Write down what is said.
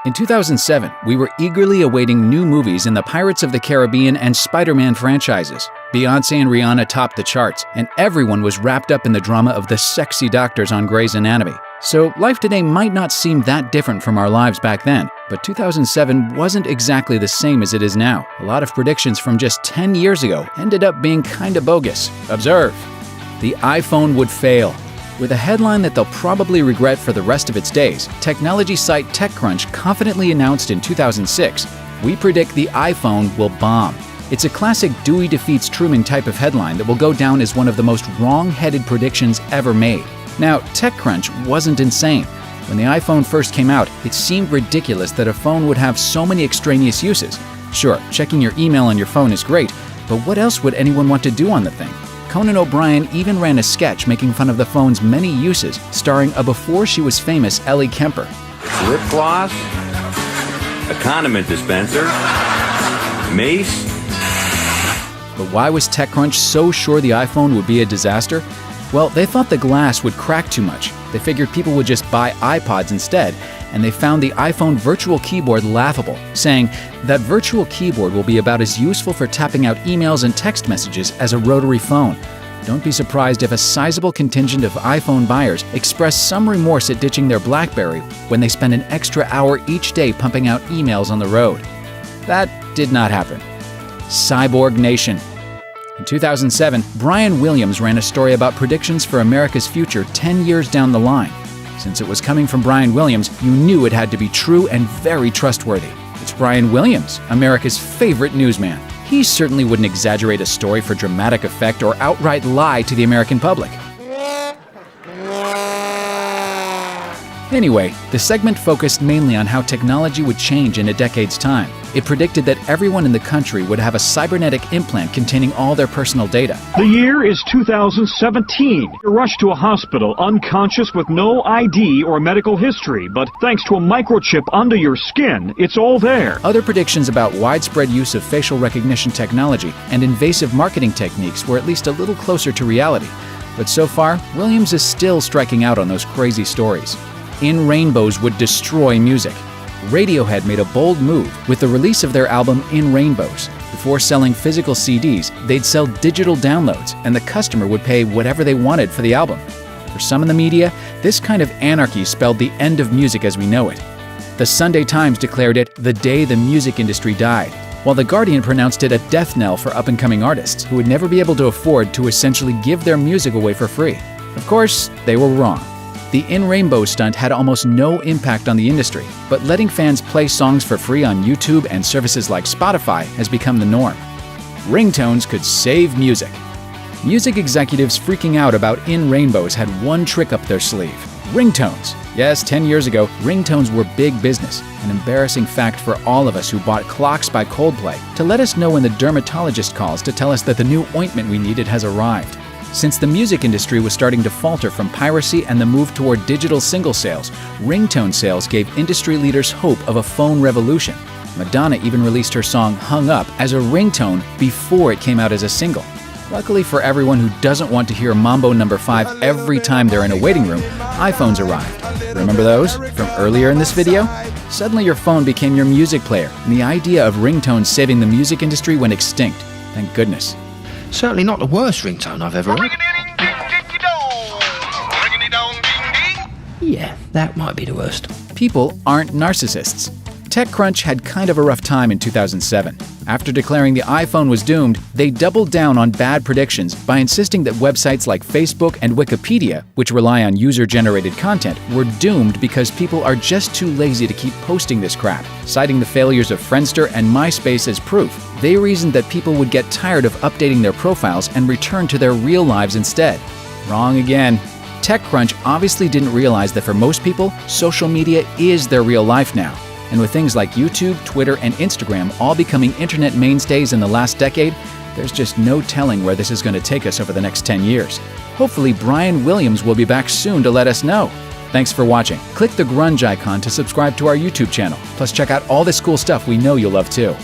In 2007, we were eagerly awaiting new movies in the Pirates of the Caribbean and Spider-Man franchises. Beyoncé and Rihanna topped the charts, and everyone was wrapped up in the drama of the sexy doctors on Grey's Anatomy. So life today might not seem that different from our lives back then, but 2007 wasn't exactly the same as it is now. A lot of predictions from just 10 years ago ended up being kinda bogus. Observe. The iPhone would fail. With a headline that they'll probably regret for the rest of its days, technology site TechCrunch confidently announced in 2006, "We predict the iPhone will bomb." It's a classic Dewey defeats Truman type of headline that will go down as one of the most wrong-headed predictions ever made. Now, TechCrunch wasn't insane. When the iPhone first came out, it seemed ridiculous that a phone would have so many extraneous uses. Sure, checking your email on your phone is great, but what else would anyone want to do on the thing? Conan O'Brien even ran a sketch making fun of the phone's many uses, starring a before-she-was-famous Ellie Kemper. Lip gloss, a condiment dispenser, mace. But why was TechCrunch so sure the iPhone would be a disaster? Well, they thought the glass would crack too much. They figured people would just buy iPods instead, and they found the iPhone virtual keyboard laughable, saying that virtual keyboard will be about as useful for tapping out emails and text messages as a rotary phone. Don't be surprised if a sizable contingent of iPhone buyers express some remorse at ditching their BlackBerry when they spend an extra hour each day pumping out emails on the road. That did not happen. Cyborg Nation. In 2007, Brian Williams ran a story about predictions for America's future 10 years down the line. Since it was coming from Brian Williams, you knew it had to be true and very trustworthy. It's Brian Williams, America's favorite newsman. He certainly wouldn't exaggerate a story for dramatic effect or outright lie to the American public. Anyway, the segment focused mainly on how technology would change in a decade's time. It predicted that everyone in the country would have a cybernetic implant containing all their personal data. The year is 2017. You're rushed to a hospital unconscious with no ID or medical history, but thanks to a microchip under your skin, it's all there. Other predictions about widespread use of facial recognition technology and invasive marketing techniques were at least a little closer to reality. But so far, Williams is still striking out on those crazy stories. In Rainbows would destroy music. Radiohead made a bold move with the release of their album In Rainbows. Before selling physical CDs, they'd sell digital downloads, and the customer would pay whatever they wanted for the album. For some in the media, this kind of anarchy spelled the end of music as we know it. The Sunday Times declared it the day the music industry died, while The Guardian pronounced it a death knell for up-and-coming artists who would never be able to afford to essentially give their music away for free. Of course, they were wrong. The In Rainbows stunt had almost no impact on the industry, but letting fans play songs for free on YouTube and services like Spotify has become the norm. Ringtones could save music. Music executives freaking out about In Rainbows had one trick up their sleeve: ringtones. Yes, 10 years ago, ringtones were big business, an embarrassing fact for all of us who bought Clocks by Coldplay to let us know when the dermatologist calls to tell us that the new ointment we needed has arrived. Since the music industry was starting to falter from piracy and the move toward digital single sales, ringtone sales gave industry leaders hope of a phone revolution. Madonna even released her song Hung Up as a ringtone before it came out as a single. Luckily for everyone who doesn't want to hear Mambo No. 5 every time they're in a waiting room, iPhones arrived. Remember those from earlier in this video? Suddenly your phone became your music player, and the idea of ringtones saving the music industry went extinct. Thank goodness. Certainly not the worst ringtone I've ever heard. Yeah, that might be the worst. People aren't narcissists. TechCrunch had kind of a rough time in 2007. After declaring the iPhone was doomed, they doubled down on bad predictions by insisting that websites like Facebook and Wikipedia, which rely on user-generated content, were doomed because people are just too lazy to keep posting this crap. Citing the failures of Friendster and MySpace as proof, they reasoned that people would get tired of updating their profiles and return to their real lives instead. Wrong again. TechCrunch obviously didn't realize that for most people, social media is their real life now. And with things like YouTube, Twitter, and Instagram all becoming internet mainstays in the last decade, there's just no telling where this is going to take us over the next 10 years. Hopefully, Brian Williams will be back soon to let us know. Thanks for watching. Click the grunge icon to subscribe to our YouTube channel. Plus, check out all this cool stuff we know you'll love too.